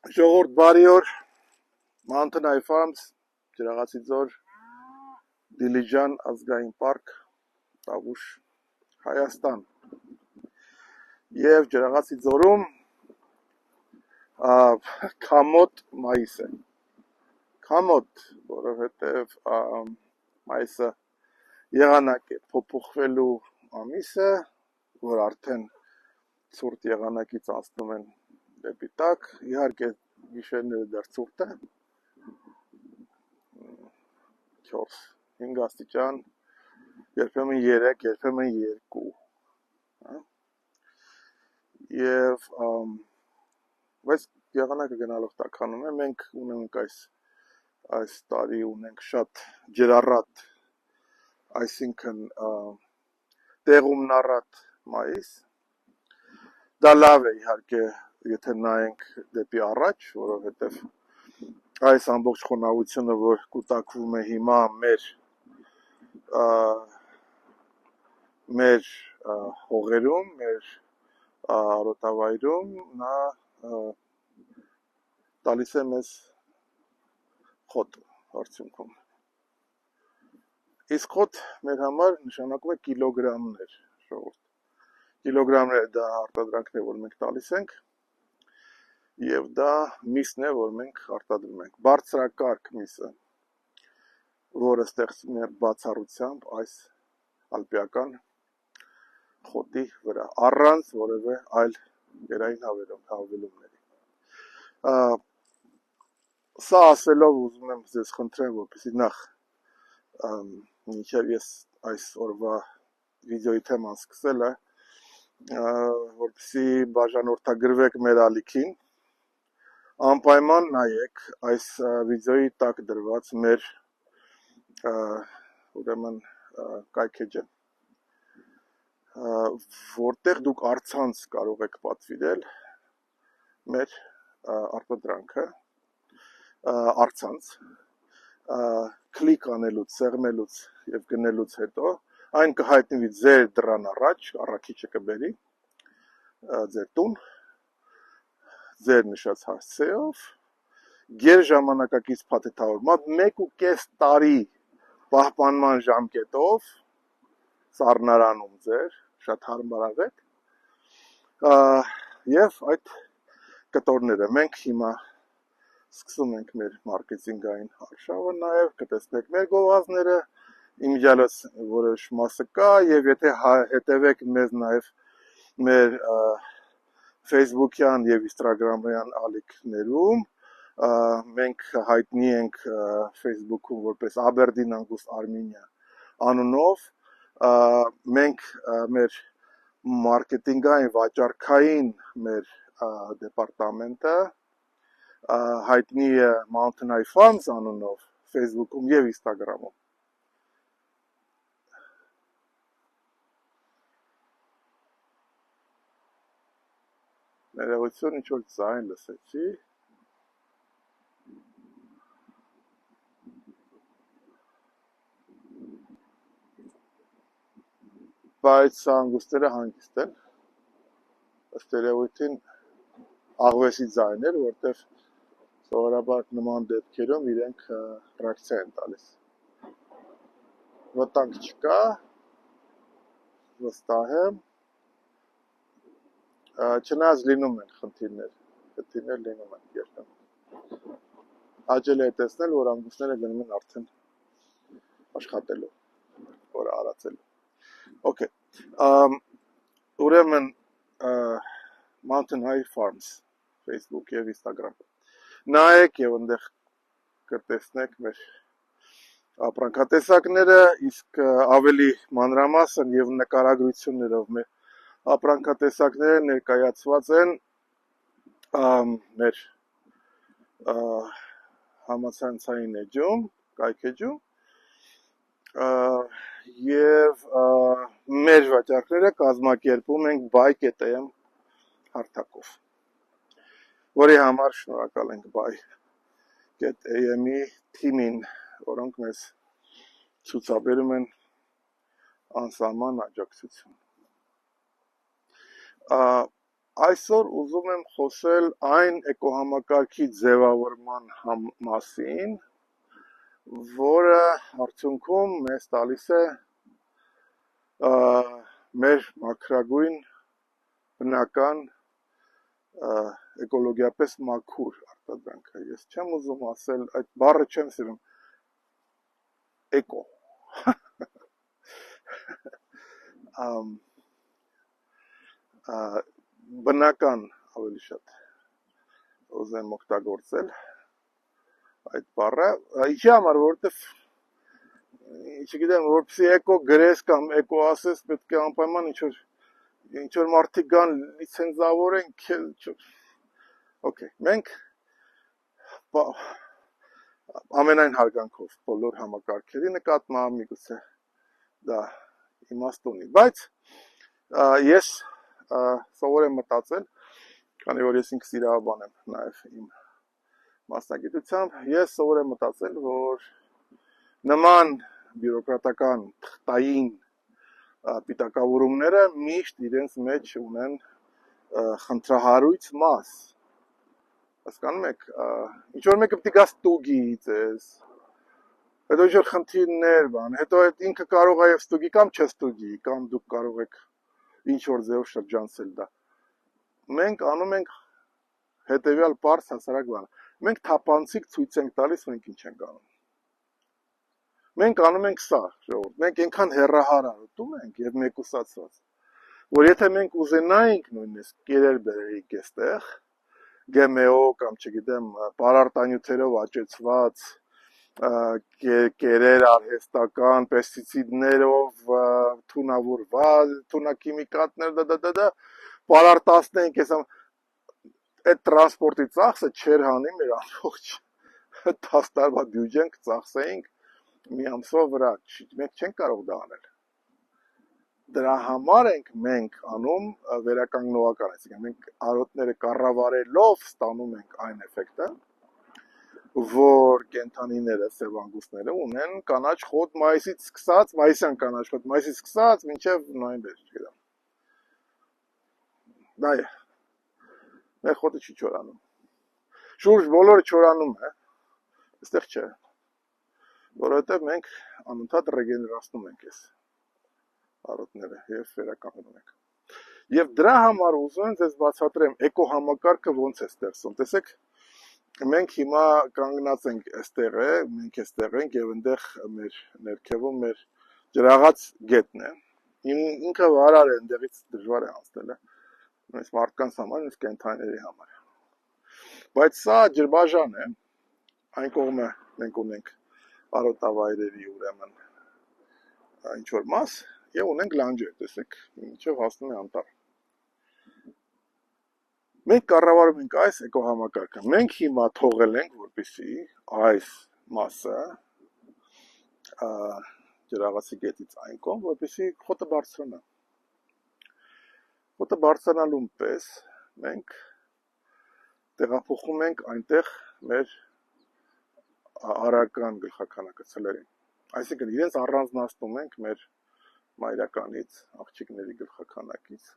Ժողովուրդ բարի օր, Mountain Eye Farms, Ջրաղացի ձոր, Դիլիջան ազգային պարկ, Տավուշ, Հայաստան։ Եվ Ջրաղացի ձորում քամոտ մայիս է։ Քամոտ, որովհետև մայիսը եղանակ է փոփոխվելու ամիսը, որ արդեն ցուրտ եղանակից անցնում են դեպի տաք, իհարկե գիշերները դեռ ցուրտ է, 4-5 աստիճան, երբեմն 3, երբեմն 2, եւ բայց եղանակը գնալով տաքանում է, մենք ունենք այս տարի ունենք շատ ջրառատ, այսինքն տեղումնառատ մայիս, դա լավ է իհարկե, եթե նայենք դեպի առաջ, որովհետև այս ամբողջ խոնավությունը, որ կուտակվում է հիմա մեր հողերում, մեր արոտավայրում, նա տալիս է մեզ խոտ արդյունքում։ Իսկ խոտ մեր համար նշանակում է կիլոգրամներ, ժողովուրդ։ Կիլոգրամները դա արտադրանքն է, որ մենք տալիս ենք, եւ դա միսն է, որ մենք արտադրում ենք։ Բարձրակարգ միսը, որը ստեղծվում է բացառությամբ այս ալպիական խոտի վրա, առանց որևէ այլ գերային հավելումների։ Սա ասելով ուզում եմ ձեզ խնդրեմ, որպեսզի նախ մինչև ես այս օրվա վիդեոյի թեման սկսելը, որպեսզի բաժանորդագրվեք մեր ալիքին, անպայման նայեք այս վիդեոյի տակ դրված մեր ուրեմն կայքեջը, որտեղ դուք առցանց կարող եք պատվիրել մեր արտադրանքը, առցանց, կլիկ անելուց, սեղմելուց եւ գնելուց հետո, այն կհայտնվի ձեր դռան առաջ, առաքիչը կբերի ձեր տուն, ձեր նշած հասցեով, գերժամանակակից փաթեթավորմամբ 1.5 տարի պահպանման ժամկետով սառնարանում ձեր, շատ հարմարավետ, եւ այդ կտորները մենք հիմա սկսում ենք մեր մարքեթինգային արշավը, նաեւ կտեսնեք մեր գովազդները, իմիջիալս որոշ մասը կա, եւ եթե հետևեք մեզ նաեւ մեր Facebook-յան եւ Instagram-յան ալիքներում, մենք հայտնի ենք Facebook-ում որպես Aberdeen Angus Armenia անունով, մենք մեր մարքեթինգային վաճառքային մեր դեպարտամենտը հայտնի է Mountain Eye Farms անունով Facebook-ում եւ Instagram-ում։ Ներողություն, ինչ-որ ձայն լսեցի։ Բայց անգուստները հանգիստ են, ըստ երևույթին աղվեսի ձայներ, որտեղ սովորաբար նման դեպքերում իրենք ռեակցիա են տալիս։ Վտանգ չկա, վստահ եմ, չնայած լինում են խնդիրներ լինում են երբեմն։ Հաճելի է տեսնել, որ անգուստները գնում են արդեն աշխատելու, որ արածելու։ Okay. Ուրեմն Mountain Eye Farms Facebook եւ Instagram։ Նայեք եւ այնտեղ կտեսնեք մեր ապրանքատեսակները, իսկ ավելի մանրամասն եւ նկարագրություններով մեր ապրանքատեսակները ներկայացված են մեր համացանցային էջում, կայքեջում, եւ մեր վաճառքները կազմակերպում ենք buy.am հարթակով, որի համար շնորհակալ ենք buy.am-ի թիմին, որոնք մեզ ցուցաբերում են անսահման աջակցություն։ Այսօր ուզում եմ խոսել այն էկոհամակարգի ձևավորման մասին, որը արդյունքում մեզ տալիս է մեր մաքրագույն բնական էկոլոգիապես մաքուր արտադրանքը։ Ես չեմ ուզում ասել, այդ բառը չեմ սիրում, էկո։ Բնական ավելի շատ ուզեմ օգտագործել այդ բառը, ինչի համար, որովհետև չգիտեմ, որպեսզի էկո գրես կամ էկո ասես, պետք է անպայման ինչ-որ մարդիկ գան լիցենզավորեն, Okay, մենք ամենայն հարգանքով բոլոր համակարգերի նկատմամբ միգուցե դա իմաստ ունի, բայց ես սովոր եմ մտածել, քանի որ ես ինքս իրավաբան եմ նաև իմ մասնագիտությամբ, ես սովոր եմ մտածել, որ նման բյուրոկրատական թղթային պիտակավորումները միշտ իրենց մեջ ունեն խնդրահարույց մաս։ Հասկանում եք, ինչ-որ մեկը պետք է գա ստուգի ձեզ, հետո ինչ-որ խնդիրներ բան, հետո այդ ինքը կարող է ստուգի կամ չստուգի, կամ դուք կարող եք ինչ-որ ձևով շրջանցել դա։ Մենք անում ենք հետևյալ պարզ հասարակ բանը։ Մենք թափանցիկ ցույց ենք տալիս, մենք ինչ ենք անում։ Մենք անում ենք սա, ժողովուրդ, մենք այնքան հեռահարարոտում ենք եւ մեկուսացված, որ եթե մենք ուզենայինք նույնիսկ կերեր բերեինք այստեղ, GMO կամ չգիտեմ, պարարտանյութերով աճեցված կերեր արհեստական, պեստիցիդներով թունավորված, թունակիմիկատներ, պարարտացնենք, այդ տրանսպորտի ծախսը չեր հանի մեր ամբողջ 10 տարվա բյուջեն կծախսեինք մի ամսվա վրա, մենք չենք կարող դա անել։ Դրա համար ենք մենք անում վերականգնողական, այսինքն մենք արոտները կառավարելով ստանում ենք այն էֆեկտը, որ կենդանիները, սևանգուստները ունեն կանաչ խոտ մայիսից սկսած, մայիսյան կանաչ խոտ մայիսից սկսած մինչև նոյեմբեր, չգիտեմ։ Դա է։ Մեր խոտը չի չորանում։ Շուրջ բոլորը չորանում է, այստեղ չէ։ Որովհետև մենք անընդհատ ռեգեներացնում ենք այս արոտները եւ վերականգնում ենք։ Եվ դրա համար ուզում եմ ձեզ բացատրեմ էկոհամակարգը ոնց է ստեղծում։ Տեսեք, մենք հիմա կանգնած ենք այստեղ, մենք այստեղ ենք եւ այնտեղ մեր ներքևում մեր ջրաղաց գետն է։ Ինքը վարար է, այնտեղից դժվար է անցնել, նույնիսկ մարդկանց համար, նույնիսկ կենդանիների համար։ Բայց սա ջրբաժան է, այն կողմը մենք ունենք արոտավայրերի ուրեմն ինչ-որ մաս եւ ունենք լանջեր, տեսեք, ինչով հասնում է անտառ։ Մենք կառավարում ենք այս էկոհամակարգը։ Մենք հիմա թողել ենք, որպեսզի այս մասը ջրաղացի գետից այն կողմ, որպեսզի խոտը բարձրանա։ Խոտը բարձրանալուն պես մենք տեղափոխում ենք այնտեղ մեր արական գլխաքանակը ցլերին։ Այսինքն իրենց առանձնացնում ենք մեր մայրականից, աղջիկների գլխաքանակից։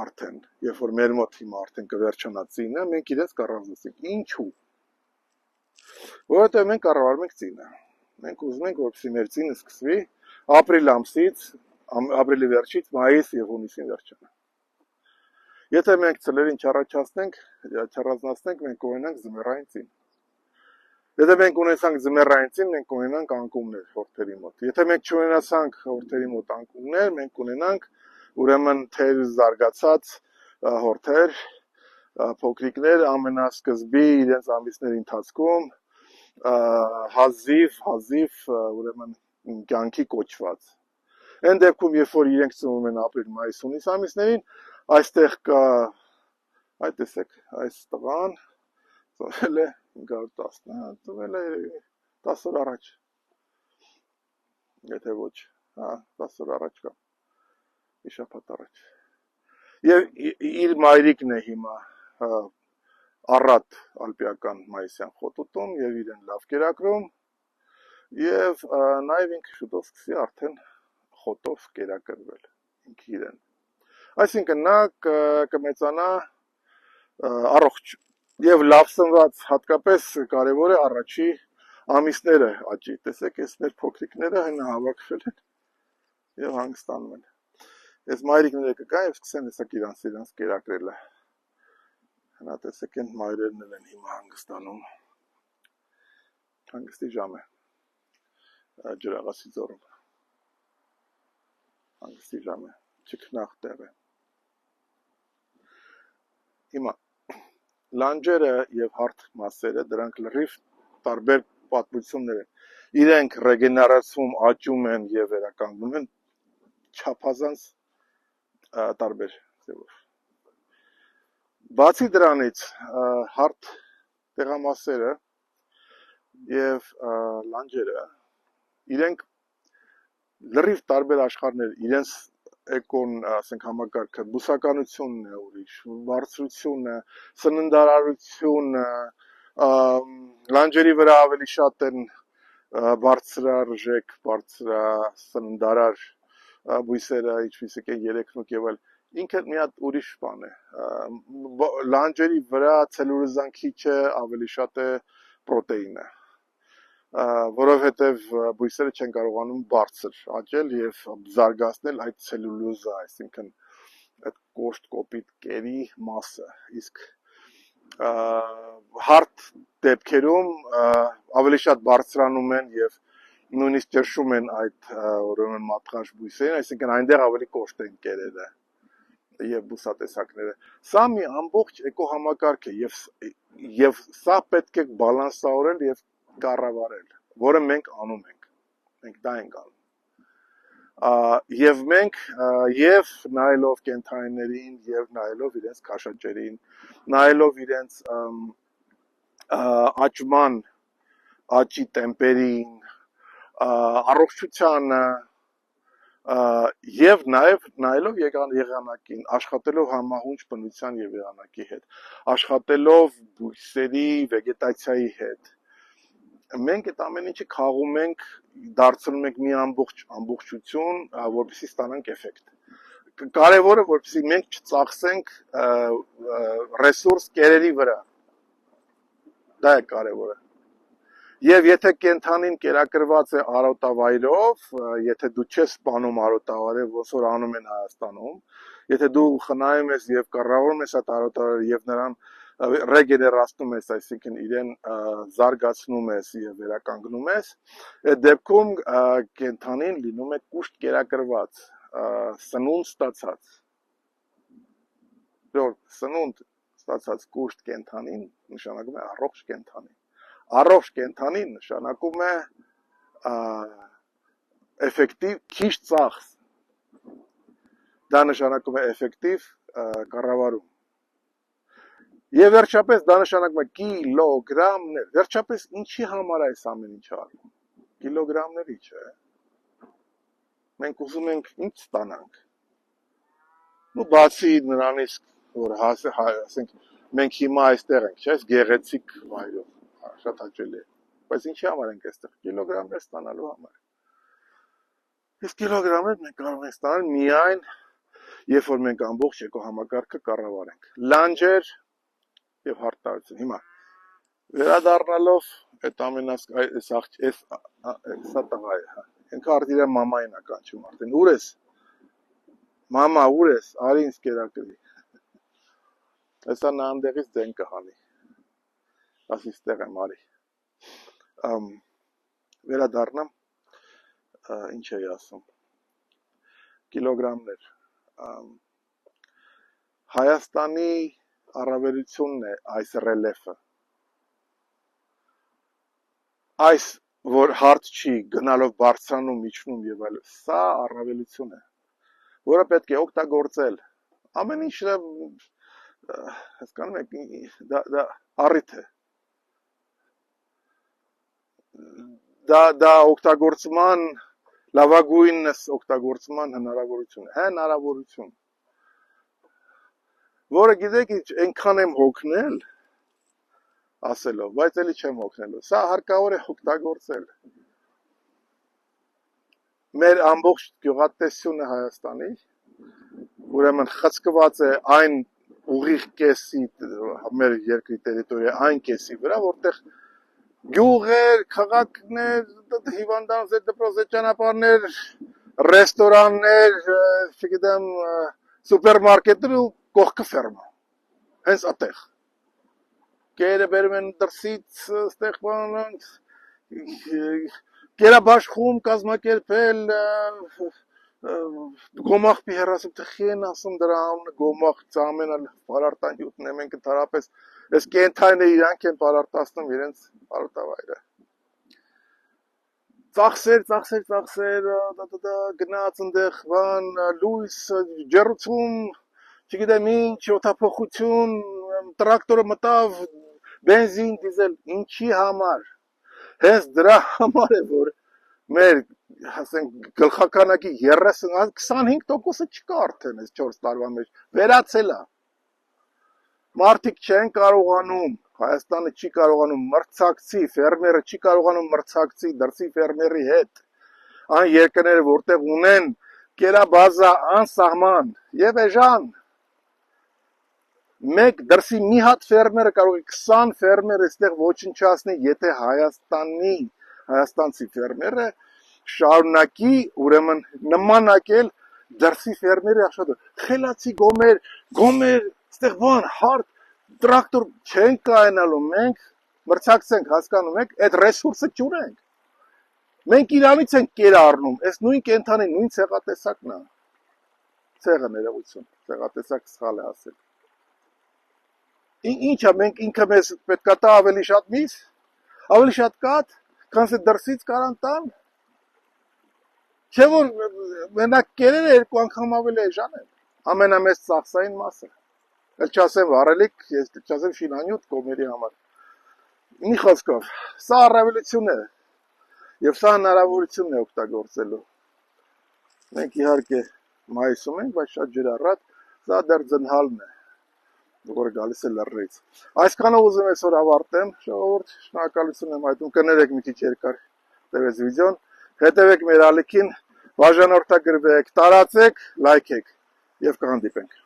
Արդեն, երբ որ մեր մոտ հիմա արդեն կվերջանա ծինը, մենք իրենց կառավարենք։ Ինչու՞։ Որովհետև մենք կառավարում ենք ծինը։ Մենք ուզում ենք, որպեսզի մեր ծինը սկսվի ապրիլ ամսից, ապրիլի վերջից մայիս եւ հունիսին վերջանա։ Եթե մենք ցլերին չառաջացնենք, մենք կունենանք զմերային ծին։ Եթե մենք ունեցանք զմերային ծին, մենք կունենանք անկումներ հորթերի մոտ։ Եթե մենք չունենացանք հորթերի մոտ անկումներ, մենք կունենանք ուրեմն թեր զարգացած հորթեր, փոքրիկներ ամենասկզբի իրենց ամիսների ընթացքում հազիվ ուրեմն կյանքի կոչված։ Այն դեպքում, երբ որ իրենք ծնվում են ապրիլ, մայիս, հունիս ամիսներին, այստեղ կա, այդ տեսեք, այս տղան ծնվել է 510, ծնվել է 10 օր առաջ, եթե ոչ, 10 օր առաջ կա, մի շաբաթ առաջ։ Եվ իր մայրիկն է հիմա առատ ալպիական մայիսյան խոտ ուտում եւ իրեն լավ կերակրում եւ նաեւ ինքը շուտով սկսի արդեն խոտով կերակրվել ինքը իրեն։ Այսինքն նա կմեծանա առողջ եւ լավ սնված, հատկապես կարեւոր է առաջի ամիսները աճի։ Տեսեք, այս մեր փոքրիկները հենա հավաքվել են եւ հանգստանում են։ Այս մայրիկները կգան եւ սկսեն հեսա իրանց կերակրելը։ Հնա տեսեք, են մայրերն են հիմա հանգստանում։ Հանգստի ժամ է։ Ջրաղացի ձորում։ Հանգստի ժամ է։ Չքնաղ տեղ է։ Հիմա լանջերը եւ հարթ մասերը դրանք լրիվ տարբեր պատմություններ են։ Իրենք ռեգեներացում, աճում են եւ վերականգնում են չափազանց տարբեր ձևով։ Բացի դրանից հարթ տեղամասերը եւ լանջերը իրենք լրիվ տարբեր աշխարհներ իրենց էկոն, ասենք համակարգը, բուսականությունն է ուրիշ, բարձրությունը, սննդարարությունը, լանջերի վրա ավելի շատ են բարձրարժեք, բարձրասննդարար բույսերը, ինչպիսիք են երեքնուկ եւ այլ, ինքը մի հատ ուրիշ բան է։ Լանջերի վրա ցելյուլոզան քիչը ավելի շատ է պրոտեինը, որովհետև բույսերը չեն կարողանում բարձր աճել եւ զարգացնել այդ ցելյուլոզը, այսինքն այդ կոշտ կոպիտ կերի մասը, իսկ հարթ դեպքերում ավելի շատ բարձրանում են եւ նույնիսկ ճնշում են այդ ուրեմն մատղաշ բույսերին, այսինքն այնտեղ ավելի կոշտ են կերերը եւ բուսատեսակները։ Սա մի ամբողջ էկոհամակարգ է եւ սա պետք է բալանսավորել եւ կառավարել, որը մենք անում ենք։ Մենք դա ենք անում։ Եվ մենք եւ նայելով կենթանիներին եւ նայելով իրենց քաշաճերին, նայելով իրենց աճի տեմպերին, առողջությանը եւ նաեւ նայելով եղանակին, աշխատելով համահունչ բնության եւ եղանակի հետ, աշխատելով բույսերի, վեգետացիայի հետ, մենք այդ ամեն ինչը խաղում ենք, դարձնում ենք մի ամբողջություն, որպեսզի ստանանք էֆեկտ։ Կարևորը որպեսզի մենք չծախսենք ռեսուրս կերերի վրա։ Դա է կարևորը։ Եվ եթե կենթանին կերակրված է արոտավայրով, եթե դու չես սպանում արոտավայրը, ոնց որ անում են Հայաստանում, եթե դու խնայում ես եւ կառավարում ես այդ արոտավայրը եւ նրան ռեգեներացնում ես, այսինքն իրեն զարգացնում ես եւ վերականգնում ես, այդ դեպքում կենթանին լինում է կուշտ կերակրված, սնունդ ստացած։ Որ սնունդ ստացած կուշտ կենթանին նշանակում է առողջ կենթանի։ Առողջ կենթանին նշանակում է էֆեկտիվ քիչ ծախս։ Դա նշանակում է էֆեկտիվ կառավարում։ Եվ վերջապես դա նշանակում է կիլոգրամներ։ Վերջապես ինչի համար է այս ամեն ինչը արվում։ Կիլոգրամների, չէ։ Մենք ուզում ենք ինչ ստանանք։ Ու բացի նրանից, որ ասենք մենք հիմա այստեղ ենք, չէ՞, գեղեցիկ վայրով, շատ հաճելի է։ Բայց ինչի համար ենք այստեղ։ Կիլոգրամներ ստանալու համար։ Իսկ կիլոգրամներ մենք կարող ենք ստանալ միայն, երբ որ մենք ամբողջ էկոհամակարգը կառավարենք։ Լանջեր եւ հարթարություն։ Հիմա վերադառնալով այդ սա տղա է, հա։ Ինքը արդեն իր մամային է կանչում արդեն։ Ուր ես։ Մամա, ուր ես։ Արի ինձ կերակրի։ Հեսա նա անդեղից դեն կհանի։ Ասի ստեղ եմ արի։ Վերադառնամ, ինչ էի ասում։ Կիլոգրամներ։ Հայաստանի առավելությունն է այս ռելեֆը։ Այս, որ հարթ չի, գնալով բարձրանում, իջնում եւ այլն, սա առավելություն է, որը պետք է օգտագործել։ Ամեն ինչը, հասկանում եք, դա առիթ է։ Դա օգտագործման լավագույնս օգտագործման հնարավորություն, որը գիտեք, այնքան եմ հոգնել, ասելով, բայց էլի չեմ հոգնելու, սա հարկավոր է օգտագործել։ Մեր ամբողջ գյուղատնտեսությունը Հայաստանի ուրեմն խցկված է այն ուղիղ կեսի մեր երկրի տերիտորիա այն կեսի վրա, որտեղ գյուղեր, քաղաքներ, հիվանդանոցներ, դպրոցներ, ճանապարհներ, ռեստորաններ, չգիտեմ, սուպերմարկետներ ու կողքը ֆերմա։ Հենց այդտեղ։ Կերը բերում են դրսից, այդտեղ բանանք, կերաբաշխում կազմակերպել գոմախ հեռասում տխին ասում դրա անունը գոմախ ամենալ բարարտանյութն է մենք ընդհանրապես այս կենթայինը իրանք են բարարտացնում իրենց բարարտավայրը ծախսեր գնաց ընդեղ բան լույս ջերուցում չգիտեմ ինչ օդափոխություն տրակտորը մտավ բենզին դիզել ինչի համար հենց դրա համար է որ մեր ասենք գլխականակի 25%-ը չկա արդեն այս 4 տարվա մեջ վերացել է մարդիկ չեն կարողանում Հայաստանը չի կարողանում մրցակցի ֆերմերը չի կարողանում մրցակցի դրսի ֆերմերի հետ այն երկրները որտեղ ունեն կերաբազա անսահման եւ էժան մեկ դրսի մի հատ ֆերմերը կարող է 20 ֆերմեր այստեղ ոչնչացնի եթե հայաստանցի ֆերմերը շարունակի ուրեմն նմանակել դրսի ֆերմերի աշխատող խելացի գոմեր այստեղ բան հարթ տրակտոր չեն կայանալու մենք մրցակցենք հասկանում եք այդ ռեսուրսը չունենք մենք իրանից ենք կեր առնում այս նույն կենթանի նույն ցեղատեսակն է ցեղը ներողություն ցեղատեսակ սխալ է ասել ինչա մենք ինքը մեզ պետքա տա ավելի շատ միս ավելի շատ կաթ քան թե դրսից կարան տան Չէ որ մենակ կերերը երկու անգամ ավելի էժան են ամենամեծ ծախսային մասը էլ չասեմ վառելիք ես չասեմ շինանյութ կոմերի համար մի խոսքով սա առավելություն է եւ սա հնարավորություն է օգտագործելու մենք իհարկե մայիսում ենք բայց շատ ջրառատ սա դեռ ձնհալն է որը գալիս է լեռներից այսքանով ուզում եմ այսօր ավարտեմ ժողովուրդ շնորհակալություն եմ հայտնում կներեք մի քիչ երկար տևեց վիդեոն հետևեք մեր ալիքին բաժանորդագրվեք տարածեք լայքեք եւ կհանդիպենք